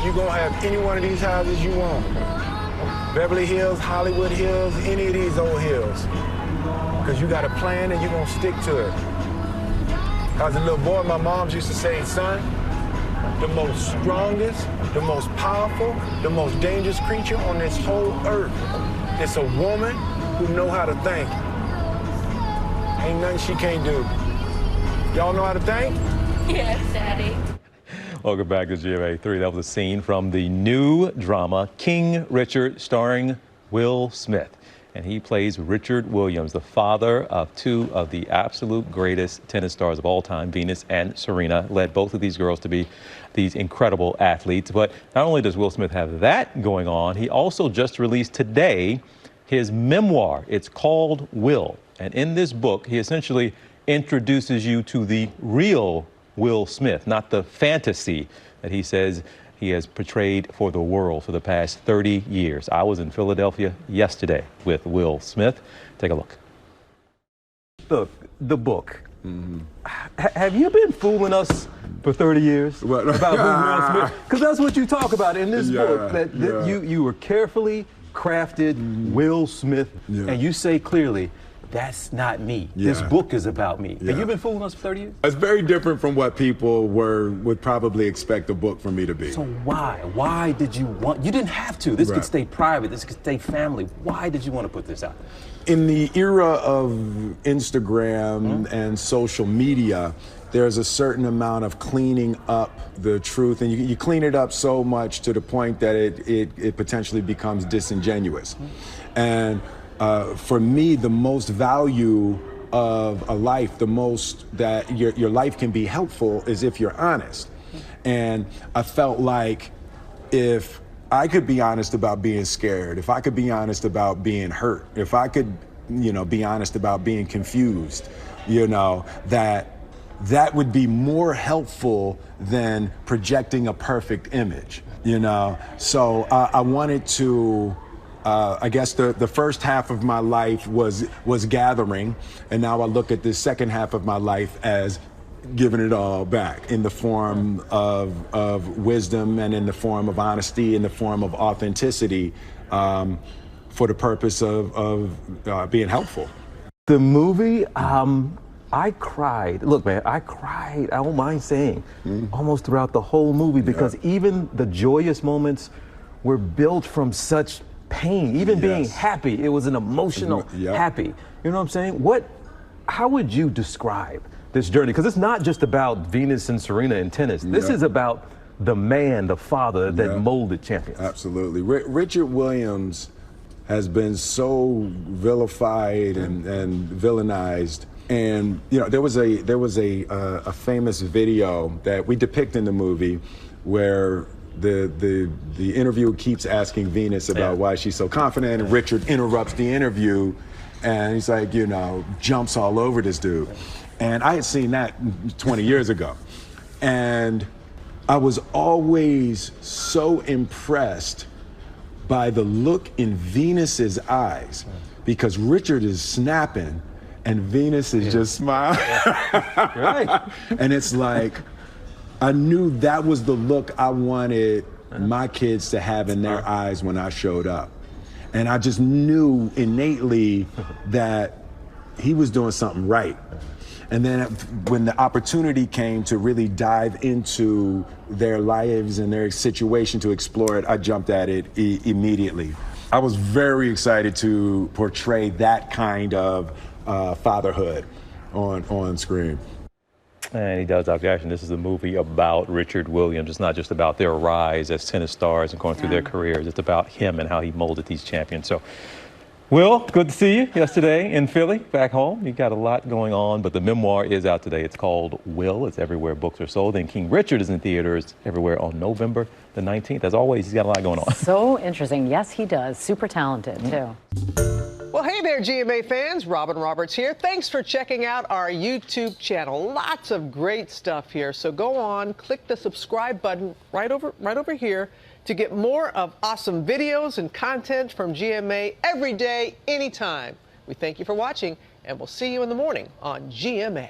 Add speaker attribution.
Speaker 1: you're going to have any one of these houses you want. Beverly Hills, Hollywood Hills, any of these old hills. Because you got a plan and you're going to stick to it. As a little boy, my mom used to say, son, the most strongest, the most powerful, the most dangerous creature on this whole earth is a woman who know how to think. Ain't nothing she can't do. Y'all know how to think?
Speaker 2: Yes, Daddy.
Speaker 3: Welcome back to GMA3. That was a scene from the new drama King Richard, starring Will Smith. And he plays Richard Williams, the father of two of the absolute greatest tennis stars of all time, Venus and Serena. Led both of these girls to be these incredible athletes. But not only does Will Smith have that going on, he also just released today his memoir. It's called Will. And in this book, he essentially introduces you to the real Will Smith, not the fantasy that he says he has portrayed for the world for the past 30 years. I was in Philadelphia yesterday with Will Smith. Take a look. Look, the book. Have you been fooling us for 30 years about Will Smith? Because that's what you talk about in this book, that you were carefully crafted Will Smith, and you say clearly, that's not me. This book is about me. Have you been fooling us for 30 years?
Speaker 4: It's very different from what people would probably expect a book from me to be.
Speaker 3: So why? Why did you want? You didn't have to. This could stay private. This could stay family. Why did you want to put this out?
Speaker 4: In the era of Instagram and social media, there's a certain amount of cleaning up the truth, and you clean it up so much to the point that it potentially becomes disingenuous. And for me, the most value of a life, the most that your life can be helpful is if you're honest. And I felt like if I could be honest about being scared, if I could be honest about being hurt, if I could, be honest about being confused, that would be more helpful than projecting a perfect image, So I wanted to, I guess the first half of my life was gathering, and now I look at the second half of my life as giving it all back in the form of wisdom and in the form of honesty, in the form of authenticity, for the purpose of being helpful.
Speaker 3: The movie, I cried. Look, man, I cried, I don't mind saying, almost throughout the whole movie, because even the joyous moments were built from such pain. Even being happy, it was an emotional happy. You know what I'm saying? How would you describe this journey? Because it's not just about Venus and Serena in tennis. This is about the man, the father that molded champions.
Speaker 4: Absolutely. Richard Williams has been so vilified and villainized. And there was a famous video that we depict in the movie where the interviewer keeps asking Venus about why she's so confident, and Richard interrupts the interview, and he's like, jumps all over this dude. And I had seen that 20 years ago. And I was always so impressed by the look in Venus's eyes, because Richard is snapping and Venus is just smiling. And it's like, I knew that was the look I wanted my kids to have in their eyes when I showed up. And I just knew innately that he was doing something right. And then when the opportunity came to really dive into their lives and their situation to explore it, I jumped at it immediately. I was very excited to portray that kind of fatherhood on screen.
Speaker 3: And he does, Dr. Ashton. This is a movie about Richard Williams. It's not just about their rise as tennis stars and going through their careers. It's about him and how he molded these champions. So, Will, good to see you yesterday in Philly, back home. You got a lot going on, but the memoir is out today. It's called Will. It's everywhere books are sold. And King Richard is in theaters everywhere on November the 19th. As always, he's got a lot going on.
Speaker 2: So interesting. Yes, he does. Super talented, too.
Speaker 5: Well, hey there, GMA fans. Robin Roberts here. Thanks for checking out our YouTube channel. Lots of great stuff here. So go on, click the subscribe button right over here to get more of awesome videos and content from GMA every day, anytime. We thank you for watching, and we'll see you in the morning on GMA.